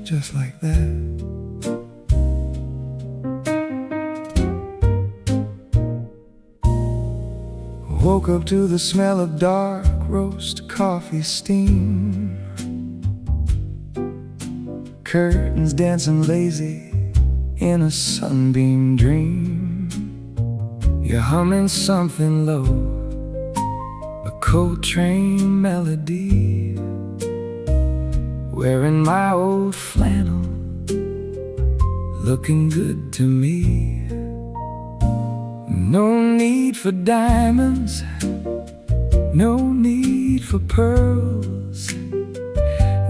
just like that. Woke up to the smell of dark roast coffee steam, curtains dancing lazy in a sunbeam dream. You're humming something low, a coal train melody, wearing my old flannel, looking good to me. No need for diamonds, no need for pearls,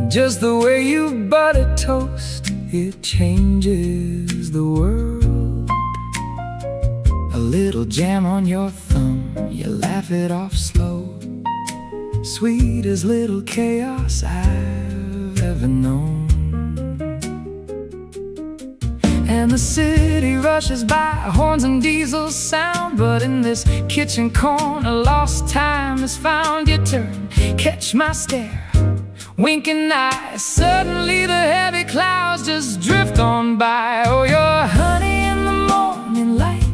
just the way you butter toast, it changes the world. A little jam on your thumb, you laugh it off slow, sweet as little chaos I've ever known. And the city rushes by, horns and diesels sound, but in this kitchen corner, lost time is found. You turn, catch my stare, winking eyes. Suddenly the heavy clouds just drift on by. Oh, you're honey in the morning light,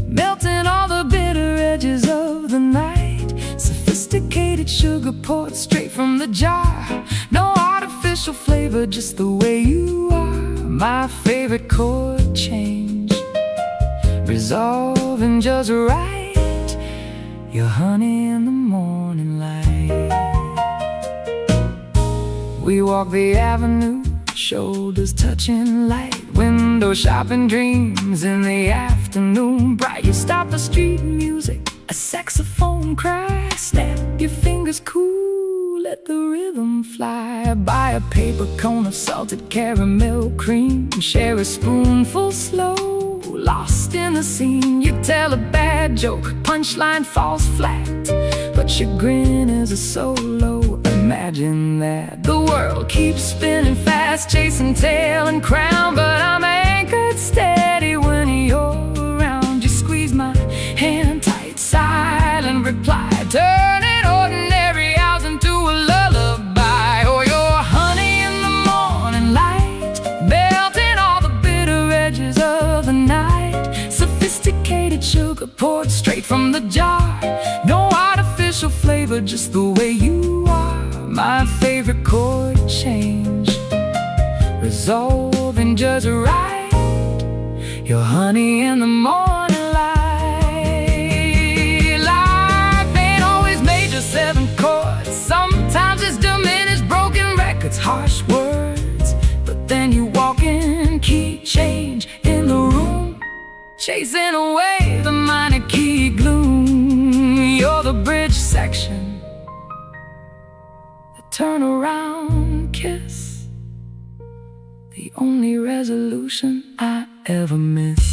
melting all the bitter edges of the night. Sophisticated sugar poured straight from the jar, no artificial flavor, just the way you are. My favorite chord change, resolving just right. You're honey in the morning light. We walk the avenue, shoulders touching light, window shopping dreams in the afternoon bright. You stop the street music, a saxophone cry, snap your fingers cool, let the rhythm fly. Buy a paper cone of salted caramel cream, share a spoonful slow, lost in the scene. You tell a bad joke, punchline falls flat, but your grin is a solo. Imagine that the world keeps spinning fast, chasing tail and crown, but I'm anchored steady when you're around. You squeeze my hand tight, silent reply, turning ordinary hours into a lullaby. Oh, you're honey in the morning light, melting all the bitter edges of the night. Sophisticated sugar poured straight from the jar, no artificial flavor, just the way you are. My favorite chord change, resolving just right. You're honey in the morning light. Life ain't always major 7 chords, sometimes it's diminished broken records, harsh words, but then you walk in, key change in the room, chasing away the minor key gloom. You're the bridge section, the turn around kiss, the only resolution I ever miss.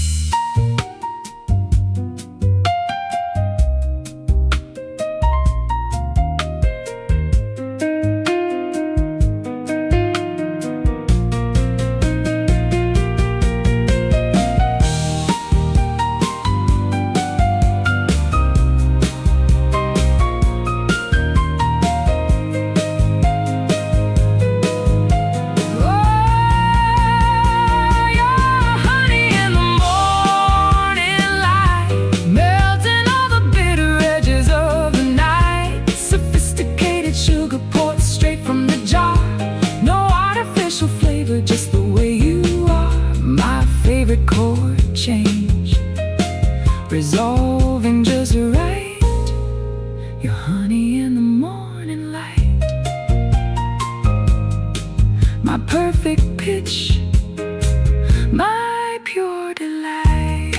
Just the way you are. My favorite chord change, resolving just right. You're honey in the morning light. My perfect pitch, my pure delight.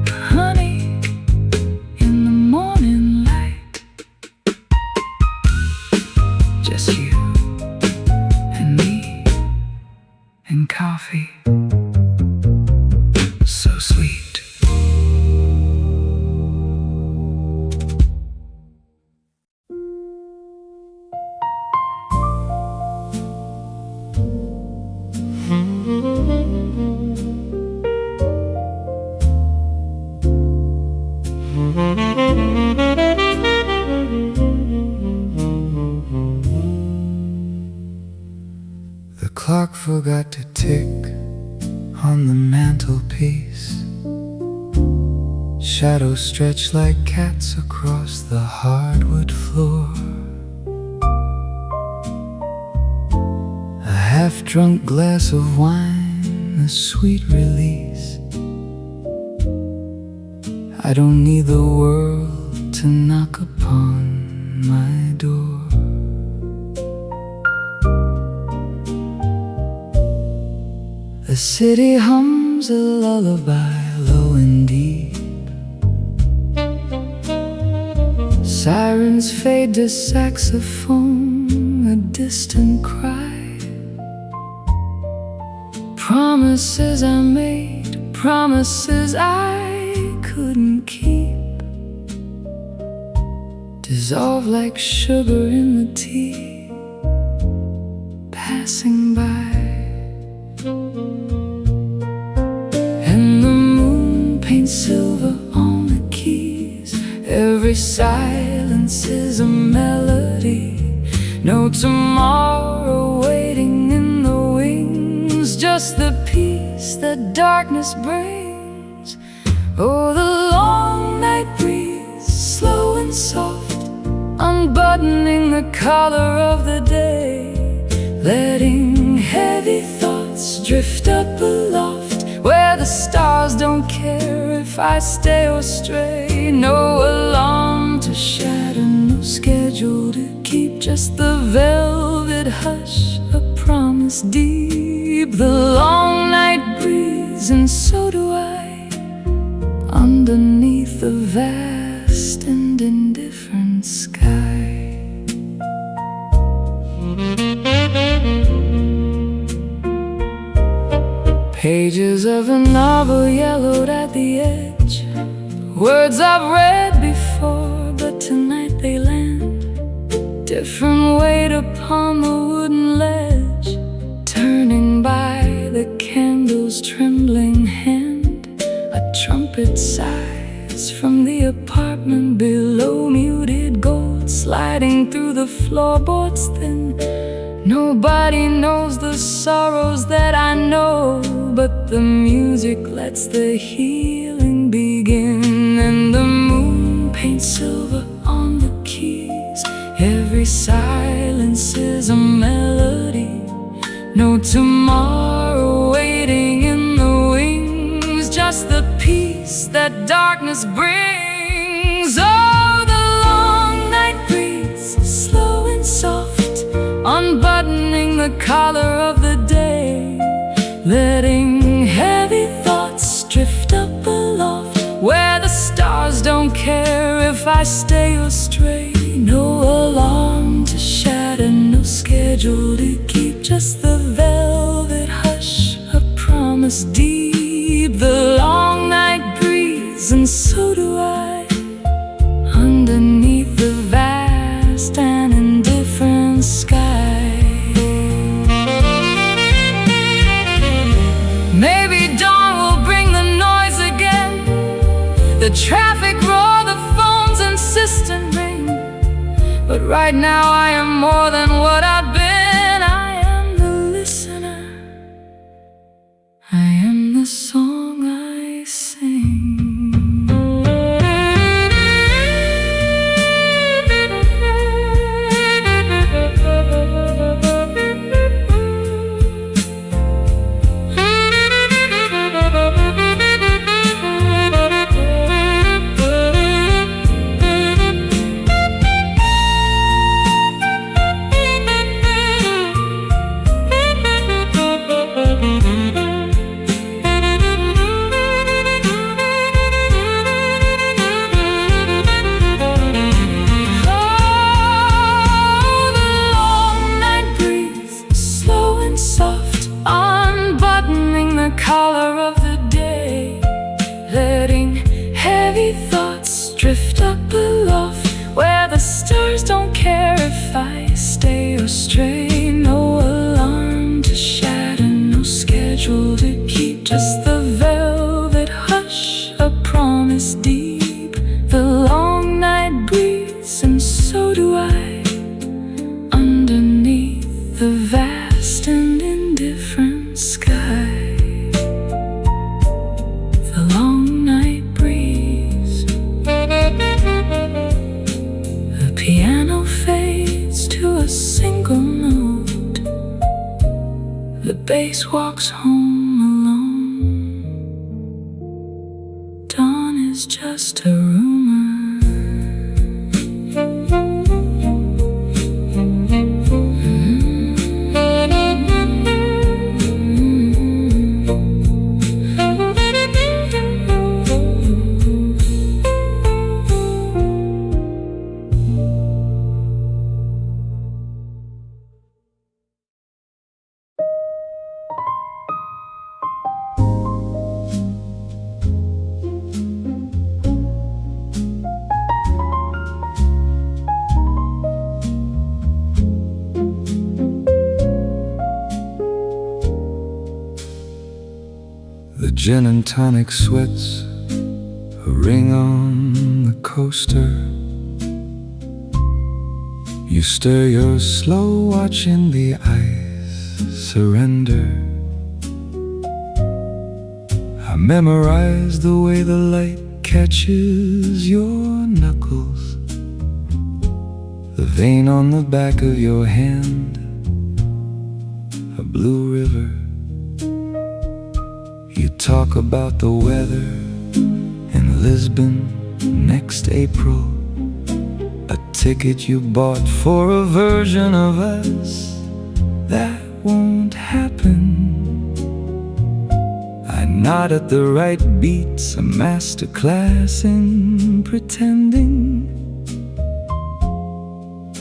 Honey in the morning light. Just you and coffee, so sweet. shadows stretch like cats across the hardwood floor. A half-drunk glass of wine, a sweet release. I don't need the world to knock upon my door. The city hums a lullaby, low and deep. Sirens fade to saxophone, a distant cry. Promises I made, promises I couldn't keep, dissolve like sugar in the tea, passing by. And the moon paints silver on the keys. Every silence is a melody. No tomorrow waiting in the wings, just the peace that darkness brings. Oh, the long night breeze, slow and soft, unbuttoning the collar of the day, letting heavy thoughts drift up aloft, where the stars don't care if I stay or stray. No alarm to shatter, no schedule to keep, just the velvet hush, a promise deep. The long night breeze, and so do I, underneath the vast and indifferent sky. Pages of a novel yellowed at the edge, words I've read before, but tonight they land. Different weight upon the wooden ledge, turning by the candle's trembling hand. A trumpet sighs from the apartment below, muted gold sliding through the floorboards thin. Nobody knows the sorrows that I know, but the music lets the healing begin. And the moon paints silver on the keys. Every silence is a melody. No tomorrow waiting in the wings, just the peace that darkness brings. Oh, the long night breeze, slow and soft, unbuttoning the collar of the day, letting heavy thoughts drift up aloft, where the stars don't care if I stay or stray. No alarm to shatter, no schedule to keep, just the velvet hush, a promise deep. The long night breeze, and so do I, underneath the vast and indifferent sky. Maybe dawn will bring the noise again, the traffic roar, the phone's insistent ring. But right now I am more than what I've been. I am the listener, I am the song I sing. Soft, unbuttoning the collar of the day, letting heavy thoughts drift up aloft, where the stars don't care if I stay or stray. No alarm to shatter, no schedule to keep, just the velvet hush, a promise deep. The long night breeze, and so do I, underneath the vast and indifferent sky. The long night breeze, bass walks home alone. Dawn is just a rumor. The gin and tonic sweats a ring on the coaster. You stir yours slow, watching the ice surrender. I memorize the way the light catches your knuckles, the vein on the back of your hand, a blue river. You talk about the weather in Lisbon next April, a ticket you bought for a version of us that won't happen. I nod at the right beats, a masterclass in pretending,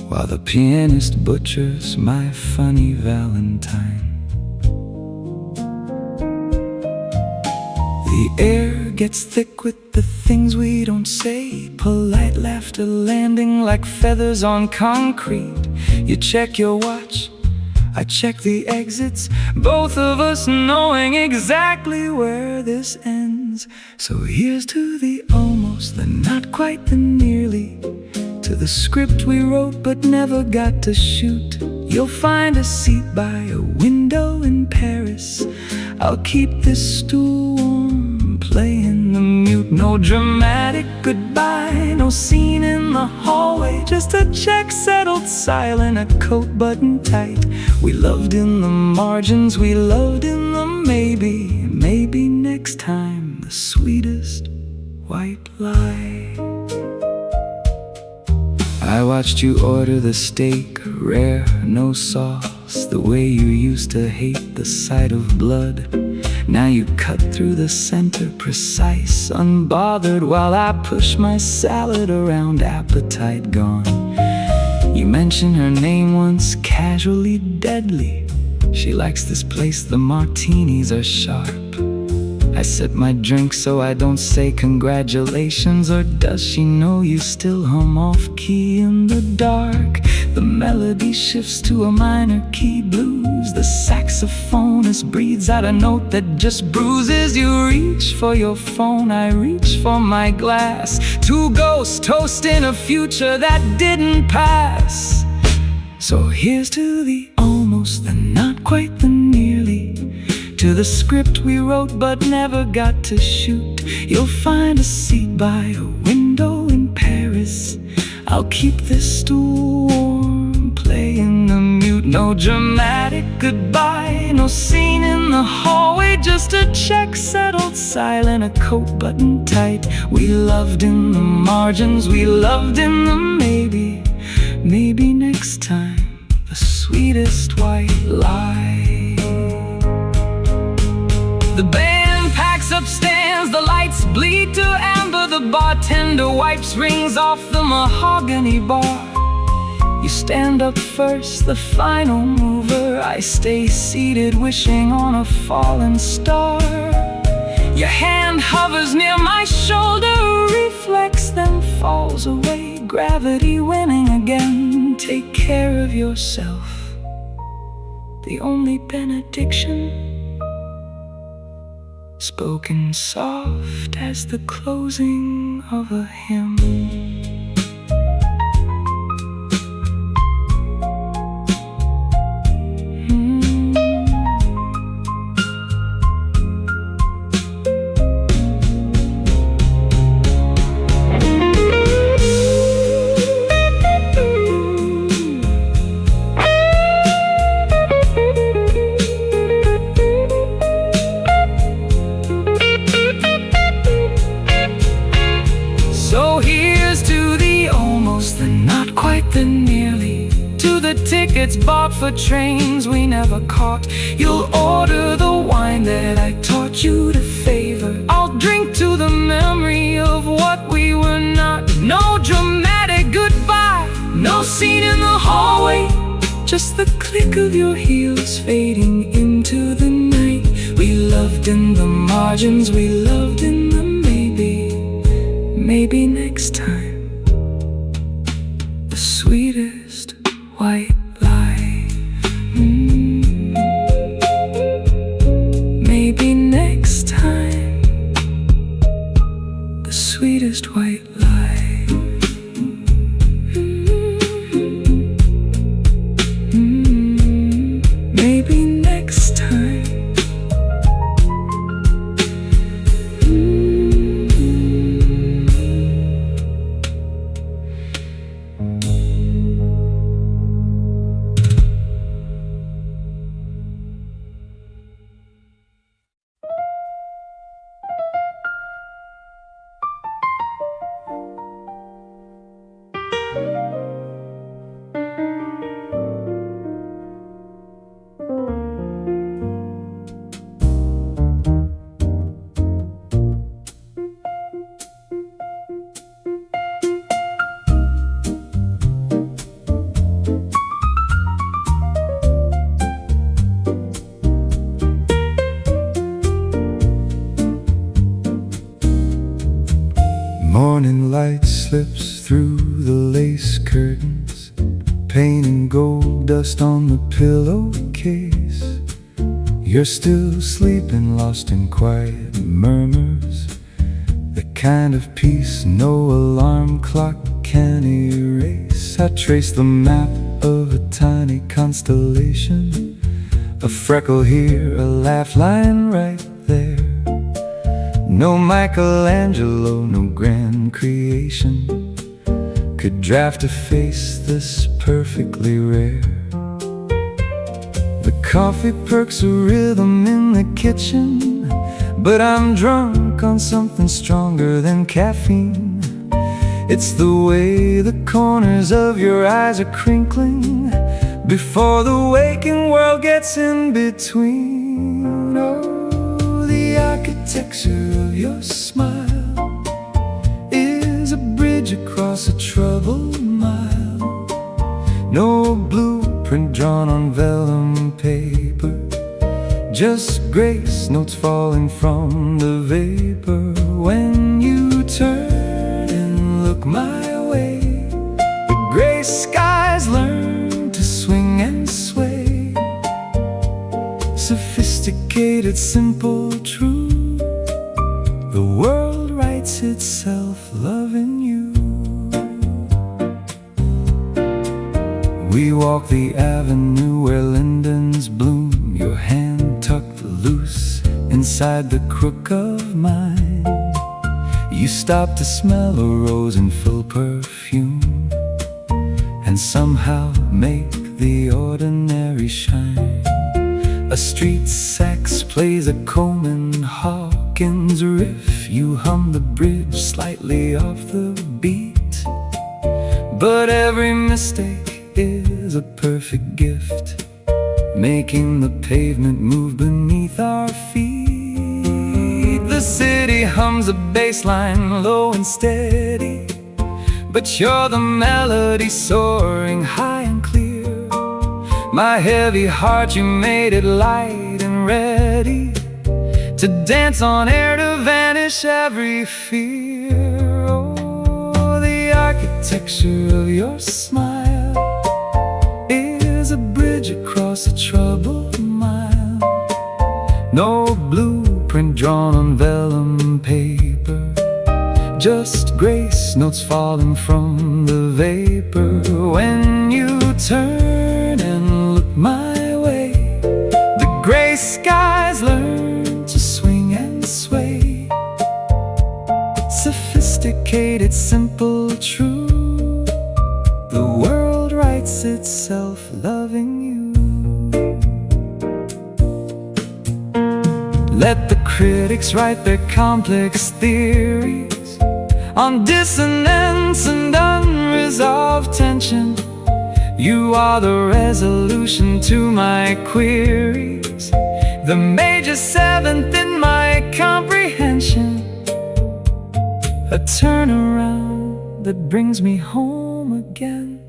while the pianist butchers my funny Valentine. The air gets thick with the things we don't say, polite laughter landing like feathers on concrete. You check your watch, I check the exits, both of us knowing exactly where this ends. So here's to the almost, the not quite, the nearly, to the script we wrote but never got to shoot. You'll find a seat by a window in Paris. I'll keep this stool warm, playing the mute. No dramatic goodbye, no scene in the hallway, just a check settled silent, a coat buttoned tight. We loved in the margins, we loved in the maybe. Maybe next time, the sweetest white lie. I watched you order the steak, rare, no sauce, the way you used to hate the sight of blood. Now you cut through the center, precise, unbothered, while I push my salad around, appetite gone. You mentioned her name once, casually, deadly. She likes this place, the martinis are sharp. I sip my drink so I don't say congratulations, or does she know you still hum off key in the dark? The melody shifts to a minor key blues. The saxophonist breathes out a note that just bruises. You reach for your phone, I reach for my glass. Two ghosts toasting a future that didn't pass. So here's to the almost, the not quite, the nearly, to the script we wrote but never got to shoot. You'll find a seat by a window in Paris. I'll keep this stool warm, playing the mute. No dramatic goodbye, no scene in the hallway, just a check settled silent, a coat buttoned tight. We loved in the margins, we loved in the maybe. Maybe next time, the sweetest white lie. The band packs up stands, the lights bleed to amber. The bartender wipes rings off the mahogany bar. You stand up first, the final mover. I stay seated, wishing on a fallen star. Your hand hovers near my shoulder, reflects, then falls away. Gravity winning again. Take care of yourself. The only benediction, spoken soft as the closing of a hymn. quite the nearly, to the tickets bought for trains we never caught. You'll order the wine that I taught you to favor. I'll drink to the memory of what we were not. No dramatic goodbye, no scene in the hallway, just the click of your heels fading into the night. We loved in the margins, we loved in the maybe next time. The sweetest white lie. Maybe next time. The sweetest white lie. Maybe next time. Morning light slips through the lace curtains, paint and gold dust on the pillowcase. You're still sleeping, lost in quiet murmurs, the kind of peace no alarm clock can erase. I trace the map of a tiny constellation, a freckle here, a laugh line right there. No Michelangelo, no grand creation could draft a face this perfectly rare. The coffee perks a rhythm in the kitchen, but I'm drunk on something stronger than caffeine. It's the way the corners of your eyes are crinkling before the waking world gets in between. Oh, the architecture of your smile is a bridge across a troubled mile. No blueprint drawn on vellum paper, just grace notes falling from the vapor. When you turn and look my way, the gray skies learn to swing and sway. Sophisticated, simple, true, the world writes itself loving you. We walk the avenue where lindens bloom, your hand tucked loose inside the crook of mine. You stop to smell a rose in full perfume, and somehow make the ordinary shine. A street sax plays a Coleman Hawkins riff. You hum the bridge slightly off the beat, but every mistake is a perfect gift, making the pavement move beneath our feet. The city hums a bass line low and steady, but you're the melody soaring high and clear. My heavy heart, you made it light and ready to dance on air, to vanish every fear. Oh, the architecture of your smile is a bridge across a troubled mile. No blueprint drawn on vellum paper, just grace notes falling from the vapor. When you turn and look my way, the gray skies learn to swing and sway. Sophisticated, simple, true, the world writes itself loving you. Let the critics write their complex theories on dissonance and unresolved resolve tension. You are the resolution to my queries, the major seventh in my comprehension. A turnaround that brings me home again,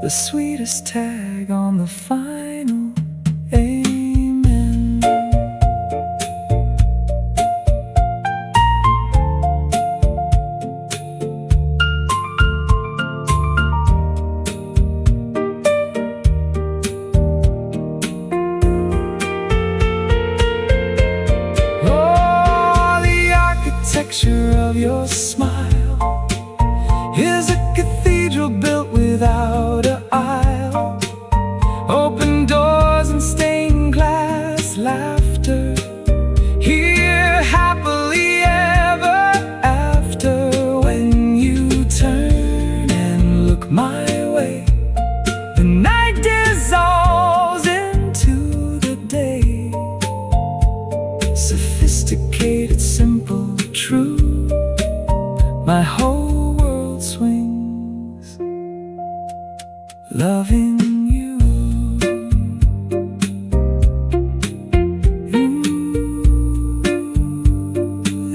the sweetest tag on the final amen. Oh, the architecture of your smile is a cathedral built without an aisle. Open doors and stained glass laughter, here happily ever after. When you turn and look my way, the night dissolves into the day. Sophisticated, simple, true, my whole world swings, loving you.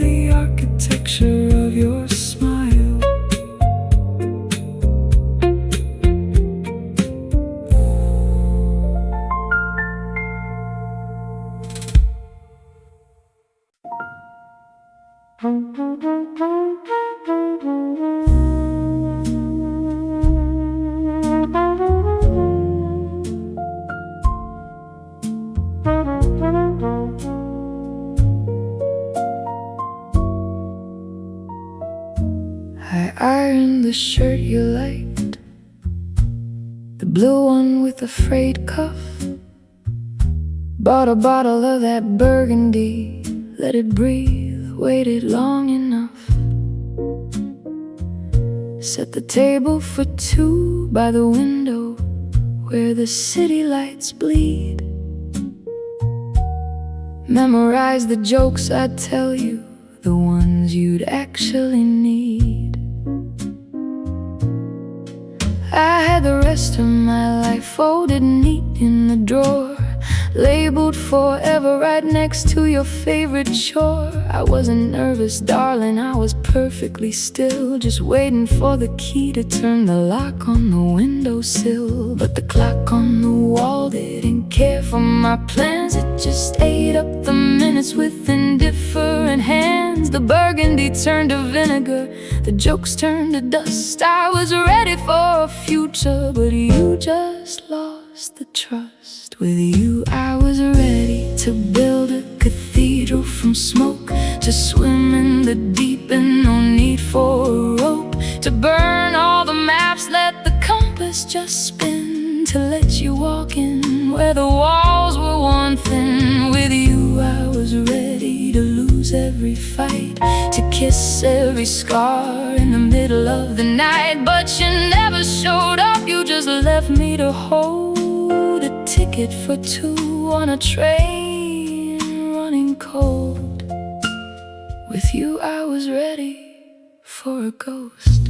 The architecture of your smile. I ironed the shirt you liked, the blue one with the frayed cuff. Bought a bottle of that burgundy, let it breathe, waited long enough. Set the table for two by the window where the city lights bleed. Memorize the jokes I'd tell you, the ones you'd actually need. I had the rest of my life folded neat in the drawer, labeled forever right next to your favorite chore. I wasn't nervous, darling, I was perfectly still, just waiting for the key to turn the lock on the windowsill. But the clock on the wall didn't care for my plans, it just ate up the minutes with indifferent hands. The burgundy turned to vinegar, the jokes turned to dust. I was ready for a future, but you just lost the trust. With you I was ready to build a cathedral from smoke, to swim in the deep and no need for a rope, to burn all the maps, let the compass just spin, to let you walk in where the walls were worn thin. With you I was ready to lose every fight, to kiss every scar in the middle of the night. But you never showed up, you just left me to hold a ticket for two on a train running cold. With you I was ready for a ghost.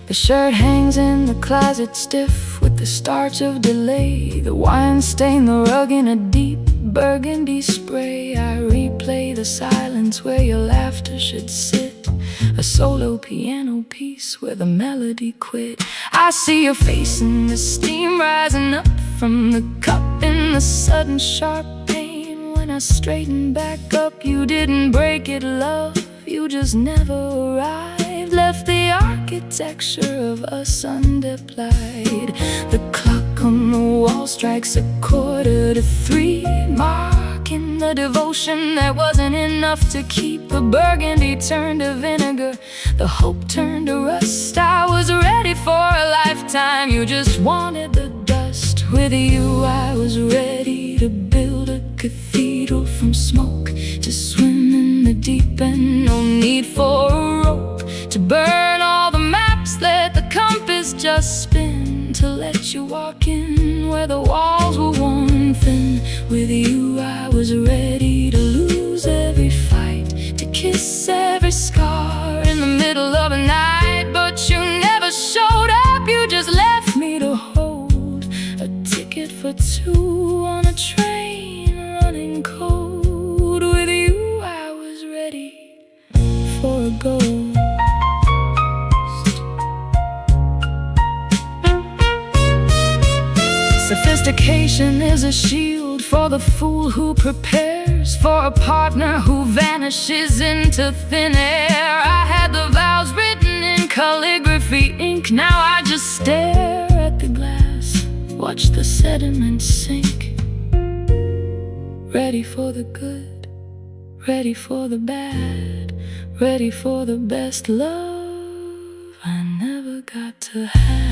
The shirt hangs in the closet stiff with the starch of delay, the wine stained the rug in a deep burgundy spray. I replay the silence where your laughter should sit, a solo piano piece where the melody quit. I see your face in the steam rising up from the cup in the sudden sharp pain. When I straighten back up, you didn't break it, love, you just never arrived. Left the architecture of us undeployed. The clock on the wall strikes 2:45, marking the devotion that wasn't enough to keep. The burgundy turned to vinegar, the hope turned to rust. I was ready for a lifetime, you just wanted the dust. With you I was ready to build a cathedral from smoke, to swim in the deep and no need for a rope, to burn all the maps, let the compass just spin, to let you walk in where the walls were worn thin. With you I was ready to lose Relaxation is a shield for the fool who prepares for a partner who vanishes into thin air. I had the vows written in calligraphy ink. Now I just stare at the glass, watch the sediment sink. Ready for the good, ready for the bad, ready for the best love I never got to have.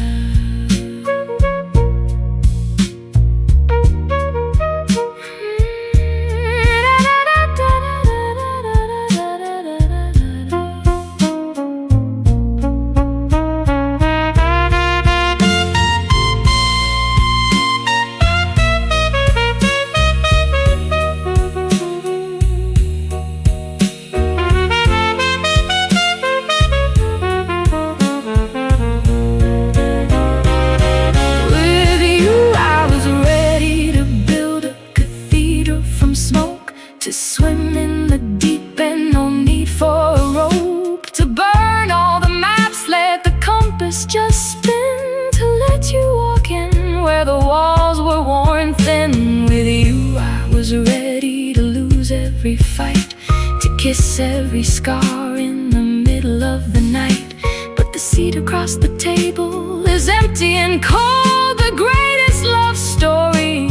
To swim in the deep end, no need for a rope to burn all the maps, let the compass just spin, to let you walk in where the walls were worn thin. With you I was ready to lose every fight, to kiss every scar in the middle of the night. But the seat across the table is empty and cold. The greatest love story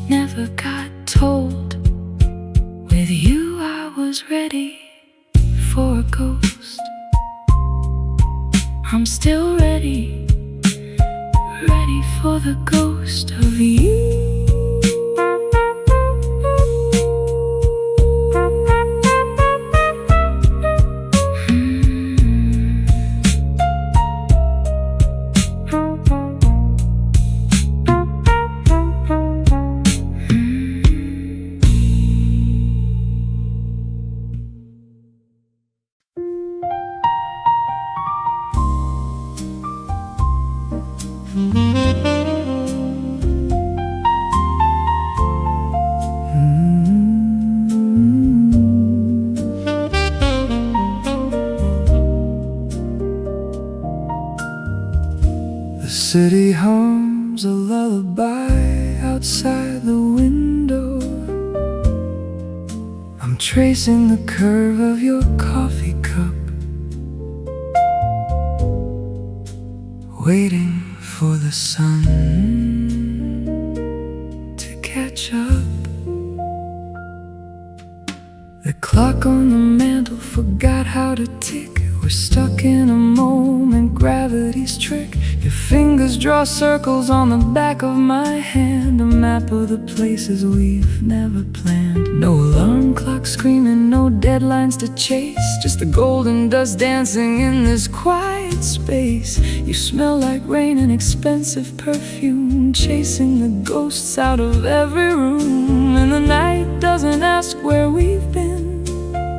never got told. With you I was ready for a ghost. I'm still ready, ready for the ghost of you. The city hums a lullaby outside the window. I'm tracing the curve of your coffee cup, waiting for the sun to catch up. The clock on the mantle forgot how to tick. We're stuck in a moment, gravity's trick. Your fingers draw circles on the back of my hand, a map of the places we've never planned. No alarm clock screaming, no deadlines to chase, just the golden dust dancing in this quiet space. You smell like rain and expensive perfume, chasing the ghosts out of every room. And the night doesn't ask where we've been,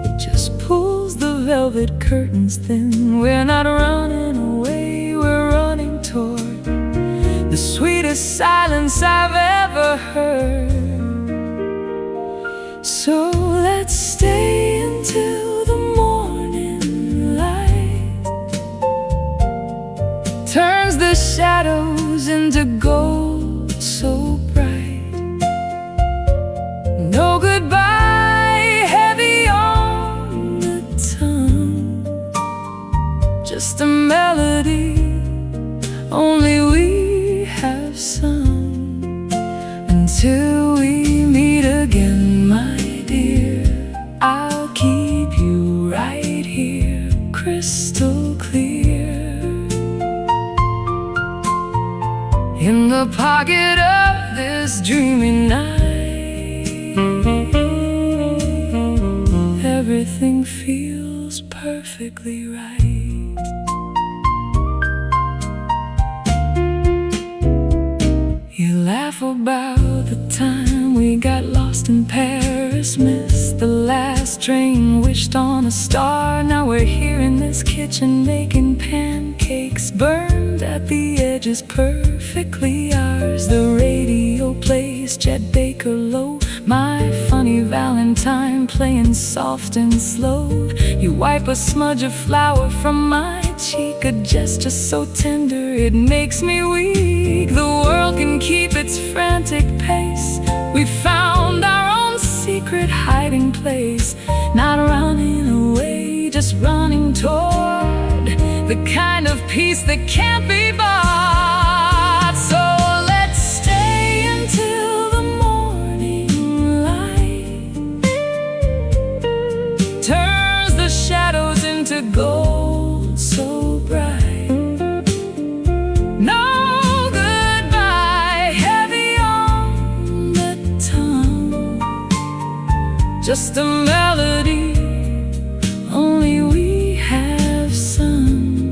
it just pulls the velvet curtains thin. We're not running away, we're running toward the sweetest silence I've ever heard. So let's stay until the morning light turns the shadows into gold so bright. No goodbye heavy on the tongue, just a melody only we have sung. Until we meet again, my dear, I'll keep you right here, crystal clear, in the pocket of this dreamy night. Everything feels perfectly right. You laugh about the time we got lost in Paris, missed the last train, wished on a star. Now we're here in this kitchen making pancakes, burned at the edges, perfectly ours. The radio plays Chet Baker low, my funny Valentine playing soft and slow. You wipe a smudge of flour from my cheek, a gesture so tender it makes me weak. The world can keep its frantic pace. We found our own secret hiding place, not running away, just running toward the kind of peace that can't be bought. So let's stay until the morning light turns the shadows into gold so bright. No goodbye heavy on the tongue, just a melody only we have sung.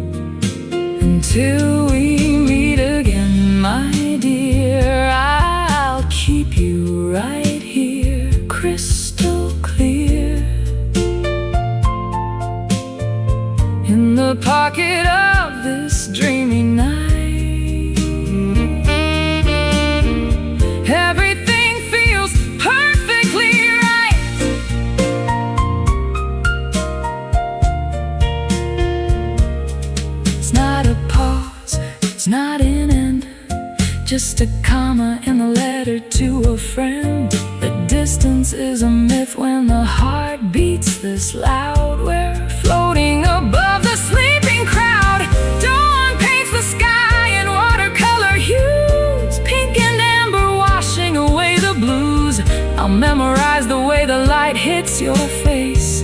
Until we meet again, my dear, I'll keep you right here, crystal clear, in the pocket of this dreamy night. Everything feels perfectly right. It's not a pause, it's not an end, just a comma in the letter to a friend. The distance is a myth when the heart beats this loud. We're floating above the sleeping crowd. Dawn paints the sky in watercolor hues, pink and amber washing away the blues. I'll memorize the way the light hits your face,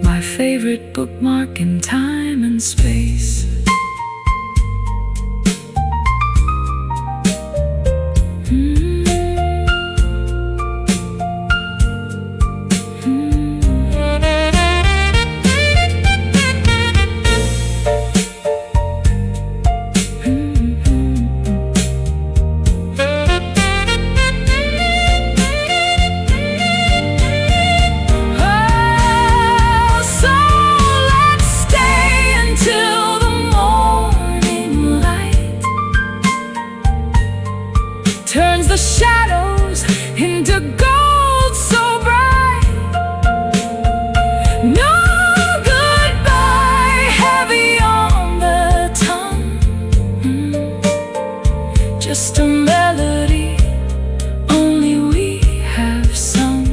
my favorite bookmark in time and space. Turns the shadows into gold so bright. No goodbye heavy on the tongue, just a melody only we have sung.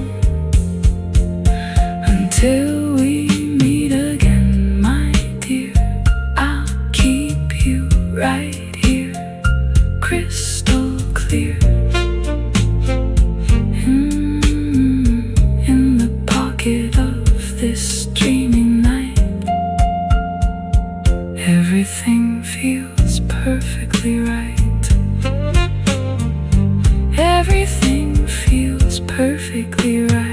Until we meet again, my dear, I'll keep you right here, crystal clear, in the pocket of this dreamy night. Everything feels perfectly right. Everything feels perfectly right.